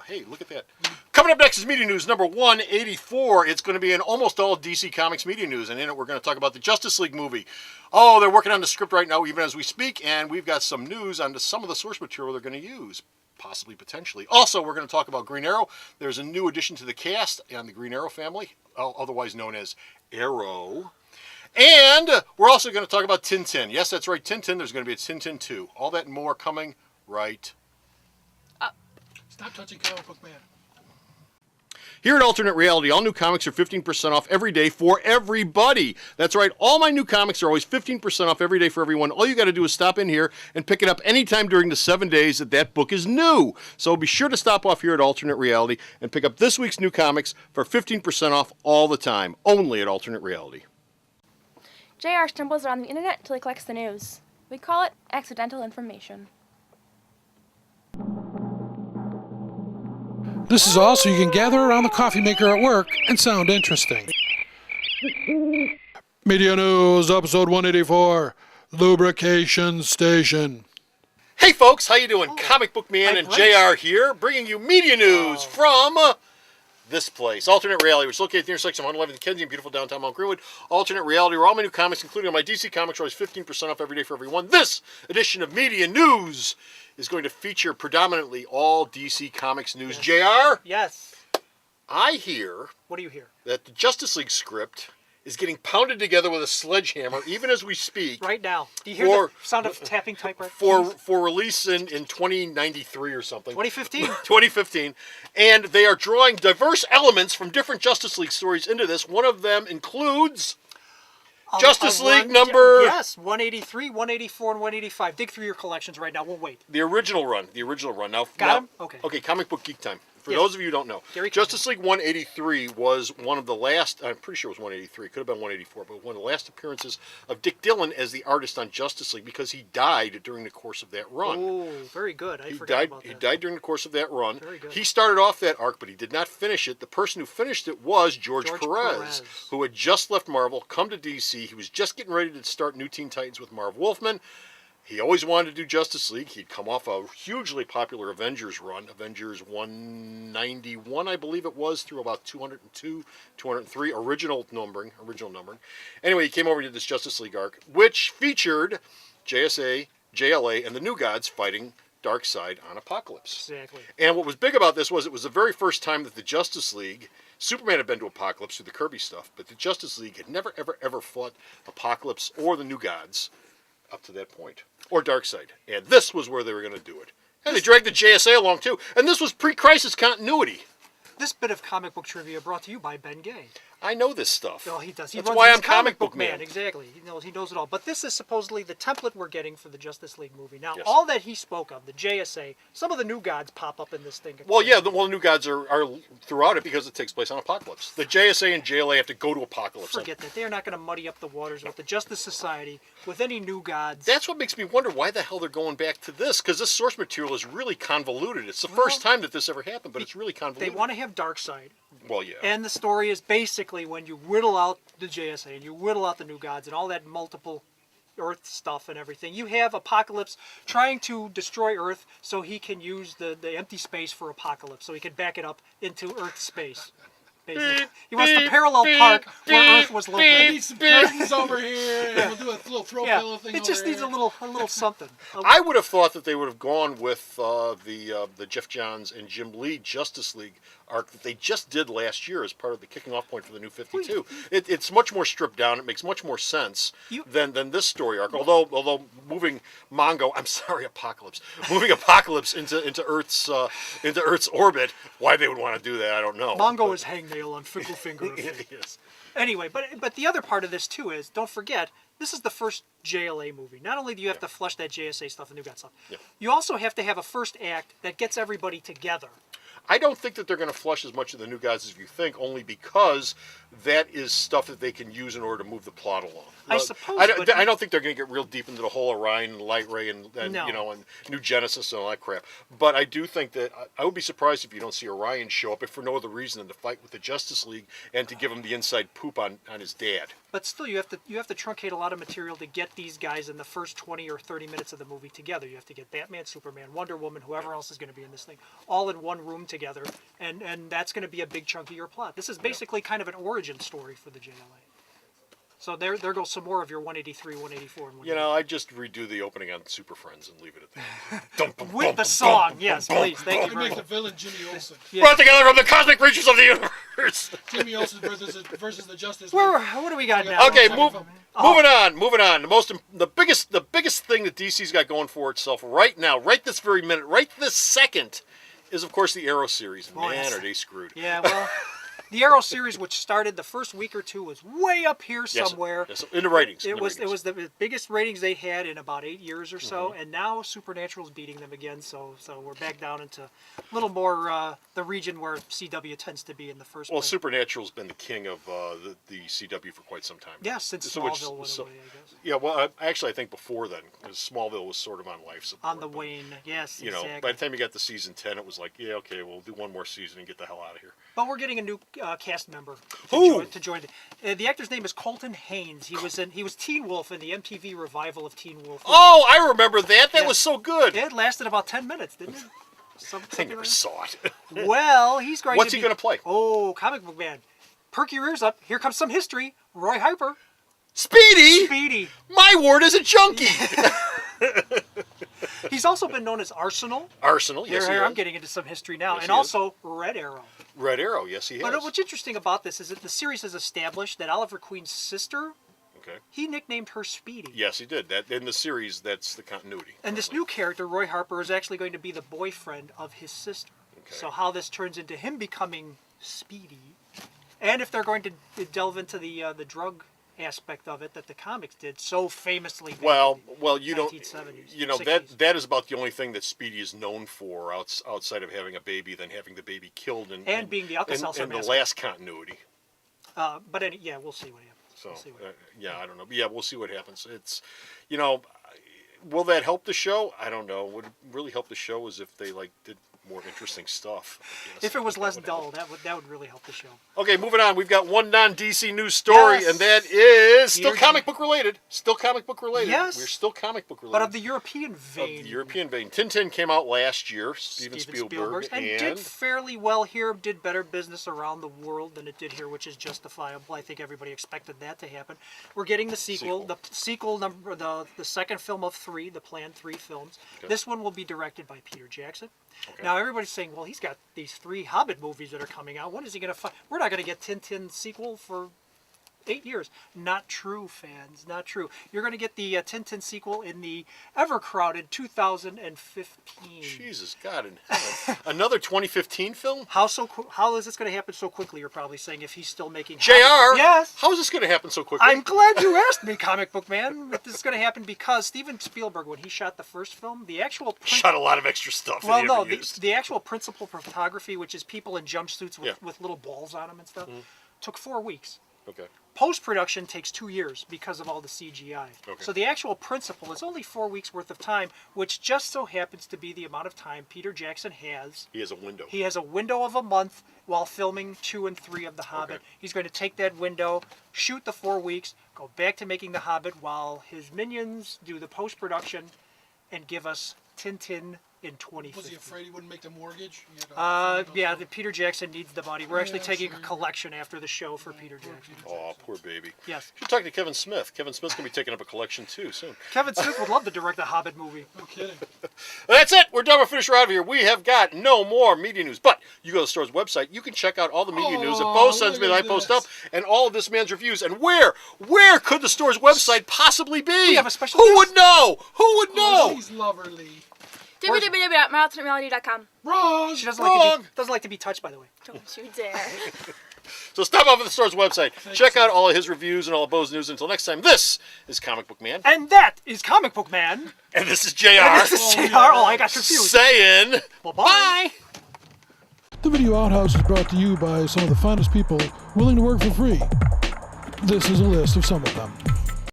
hey, look at that. Coming up next is Media News number 184. It's going to be an almost all DC Comics media news, and in it we're going to talk about the Justice League movie. Oh, they're working on the script right now, even as we speak, and we've got some news on some of the source material they're going to use. Possibly, potentially. Also, we're going to talk about Green Arrow. There's a new addition to the cast on the Green Arrow family, otherwise known as Arrow. And we're also going to talk about Tintin. Yes, that's right, Tintin. There's going to be a Tintin 2. All that and more coming right up. Stop touching Comic Book Man. Here at Alternate Reality, all new comics are 15% off every day for everybody. That's right, all my new comics are always 15% off every day for everyone. All you got to do is stop in here and pick it up anytime during the 7 days that book is new. So be sure to stop off here at Alternate Reality and pick up this week's new comics for 15% off all the time, only at Alternate Reality. JR stumbles around the internet until he collects the news. We call it accidental information. This is all so you can gather around the coffee maker at work and sound interesting. Media News, episode 184, Lubrication Station. Hey folks, how you doing? Comic Book Man and JR here, bringing you media news from this place, Alternate Reality, which is located at the intersection of 111th and Kensington, beautiful downtown Mount Greenwood. Alternate Reality, where all my new comics, including my DC Comics, are always 15% off every day for everyone. This edition of Media News is going to feature predominantly all DC Comics news. Yes. JR? Yes. I hear... What do you hear? That the Justice League script is getting pounded together with a sledgehammer, even as we speak. Right now. Do you hear the sound of tapping typewriter? For release in 2093 or something. 2015. 2015. And they are drawing diverse elements from different Justice League stories into this. One of them includes... Justice League number... Yes, 183, 184, and 185. Dig through your collections right now. We'll wait. The original run. Now, Got him? Okay. Okay, Comic Book Geek Time. For those of you who don't know, Justice League 183 was one of the last, I'm pretty sure it was 183, it could have been 184, but one of the last appearances of Dick Dillon as the artist on Justice League because he died during the course of that run. Oh, very good. I forgot about that. He died during the course of that run. Very good. He started off that arc, but he did not finish it. The person who finished it was George Perez, who had just left Marvel, come to DC. He was just getting ready to start New Teen Titans with Marv Wolfman. He always wanted to do Justice League. He'd come off a hugely popular Avengers run, Avengers 191, I believe it was, through about 202, 203, original numbering. Anyway, he came over to this Justice League arc, which featured JSA, JLA, and the New Gods fighting Darkseid on Apocalypse. Exactly. And what was big about this was it was the very first time that the Justice League, Superman had been to Apocalypse through the Kirby stuff, but the Justice League had never, ever fought Apocalypse or the New Gods up to that point, or Darkseid. And this was where they were going to do it. And they dragged the JSA along too. And this was pre-crisis continuity. This bit of comic book trivia brought to you by Ben Gay. I know this stuff. Well, he does. That's why I'm Comic Book Man. Exactly. He knows it all. But this is supposedly the template we're getting for the Justice League movie. Now, all that he spoke of, the JSA, some of the New Gods pop up in this thing. Well, yeah, the New Gods are throughout it because it takes place on Apocalypse. The JSA and JLA have to go to Apocalypse. Forget that. They're not going to muddy up the waters with the Justice Society, with any New Gods. That's what makes me wonder why the hell they're going back to this, because this source material is really convoluted. It's the first time that this ever happened, but it's really convoluted. They want to have Darkseid. Well, yeah. And the story is basically when you whittle out the JSA and you whittle out the New Gods and all that multiple Earth stuff and everything, you have Apocalypse trying to destroy Earth so he can use the empty space for Apocalypse, so he can back it up into Earth space. Basically. He wants to parallel park where Earth was located. I need some curtains over here, and we'll do a little throw pillow thing. It just needs a little something. I would have thought that they would have gone with the Jeff Johns and Jim Lee Justice League arc that they just did last year as part of the kicking off point for the New 52. It's much more stripped down. It makes much more sense than this story arc. Although moving Apocalypse, moving Apocalypse into Earth's orbit, why they would want to do that, I don't know. Mongo is hangnail on Fickle Finger. Yes. Anyway, but the other part of this too is, don't forget, this is the first JLA movie. Not only do you have to flush that JSA stuff and New God stuff, you also have to have a first act that gets everybody together. I don't think that they're going to flush as much of the New Gods as you think, only because that is stuff that they can use in order to move the plot along. I suppose. I don't think they're going to get real deep into the whole Orion and Light Ray and New Genesis and all that crap. But I do think that I would be surprised if you don't see Orion show up, if for no other reason than to fight with the Justice League and to give him the inside poop on his dad. But still, you have to truncate a lot of material to get these guys in the first 20 or 30 minutes of the movie together. You have to get Batman, Superman, Wonder Woman, whoever else is going to be in this thing, all in one room together, and that's going to be a big chunk of your plot. This is basically kind of an origin story for the JLA. So there goes some more of your 183, 184, and 185. You know, I just redo the opening on Super Friends and leave it at that. With the song, yes, please. Thank you They very make the much. villain Jimmy Olsen. Yeah. Brought together from the cosmic reaches of the universe. Jimmy Olsen versus the Justice League. What do we got now? Okay, Moving moving on. The biggest thing that DC's got going for itself right now, right this very minute, right this second, is of course the Arrow series. Oh, Man, yes. are they screwed? Yeah, well, the Arrow series, which started the first week or two, was way up here Yes, somewhere. yes, in the ratings. It was the biggest ratings they had in about 8 years or so, and now Supernatural's beating them again. So we're back down into a little more the region where CW tends to be in the first Well, place. Supernatural's been the king of the CW for quite some time. Yeah, since So Smallville went away, I guess. Yeah, well, actually, I think before then, because Smallville was sort of on life support. On the wane, yes, You know, exactly. by the time you got to season 10, it was like, yeah, okay, we'll do one more season and get the hell out of here. But we're getting a new cast member Who? to join. The actor's name is Colton Haynes. He was Teen Wolf in the MTV revival of Teen Wolf. Oh, I remember that. That Yeah. was so good. It lasted about 10 minutes, didn't it? I Something never like saw it. that. Well, he's going What's to he be... gonna play? Oh, comic book man. Perk your ears up. Here comes some history. Roy Harper. Speedy! Speedy. My ward is a junkie! He's also been known as Arsenal. Arsenal, yes, Here, he I'm is. getting into some history now. Yes, and he also Red Arrow. Red Arrow, yes, he But has. what's interesting about this is that the series has established that Oliver Queen's sister, Okay. he nicknamed her Speedy. Yes, he did. That in the series, that's the continuity. And this new character, Roy Harper, is actually going to be the boyfriend of his sister. Okay. So how this turns into him becoming Speedy, and if they're going to delve into the drug aspect of it that the comics did so famously. back Well, in you don't. 1970s, You know 60s. that is about the only thing that Speedy is known for outside of having a baby, than having the baby killed And being the Alka-Seltzer in the massacre. last continuity. But yeah, we'll see what happens. So We'll see what yeah, I don't know. Yeah, we'll see what happens. It's, you know, will that help the show? I don't know. Would it really help the show is if they did more interesting stuff. I guess. If it was That less would dull, help. that would really help the show. Okay, moving on. We've got one non-DC news story, Yes. and that is still Peter- comic book related. Still comic book related. Yes. We're still comic book related. But of the European Of vein, the European vein. Tintin came out last year. Steven Steven Spielberg, and did fairly well here. Did better business around the world than it did here, which is justifiable. I think everybody expected that to happen. We're getting the sequel. The sequel number, the second film of 3, the planned 3 films. Okay. This one will be directed by Peter Jackson. Okay. Now everybody's saying, well, he's got these 3 Hobbit movies that are coming out. When is he going to find? We're not going to get Tintin sequel for 8 years. Not true, fans. Not true. You're going to get the Tintin sequel in the ever-crowded 2015. Jesus, God in heaven. Another 2015 film? How is this going to happen so quickly? You're probably saying if he's still making. JR? Yes. How is this going to happen so quickly? I'm glad you asked me, comic book man. This is going to happen because Steven Spielberg, when he shot the first film, the actual Shot a lot of extra stuff. well, that he no, ever used. the actual principal photography, which is people in jumpsuits with, Yeah. Mm-hmm. with little balls on them and stuff, took 4 weeks. Okay. Post-production takes 2 years because of all the CGI. Okay. So the actual principle is only 4 weeks worth of time, which just so happens to be the amount of time Peter Jackson has. He has a window. He has a window of a month while filming 2 and 3 of The Hobbit. Okay. He's going to take that window, shoot the 4 weeks, go back to making The Hobbit while his minions do the post-production and give us Tintin in 2015. Was he afraid he wouldn't make the mortgage? He had to- Yeah, Peter Jackson needs the money. We're actually Yeah, taking sure. a collection after the show for Peter Jackson. Oh, poor baby. Yes. Should talk to Kevin Smith. Kevin Smith's going to be taking up a collection too soon. Kevin Smith would love to direct the Hobbit movie. No kidding. That's it. We're done. We're finished. We're out of here. We have got no more media news. But you go to the store's website. You can check out all the media news that Oh, Bo sends me look that I at post this. up, and all of this man's reviews. And where could the store's website possibly be? We have a special Who guest. would know? Who would Oh, know? he's loverly. www.marathonreality.com. Wrong. She doesn't Wrong. like to be touched, by the way. Don't you dare. So stop off at the store's website. Check out all of his reviews and all of Bo's news. Until next time, this is Comic Book Man, And that is Comic Book Man. and this is JR And this is JR. Oh, I got confused. saying Well, bye. The Video Outhouse is brought to you by some of the finest people willing to work for free. This is a list of some of them.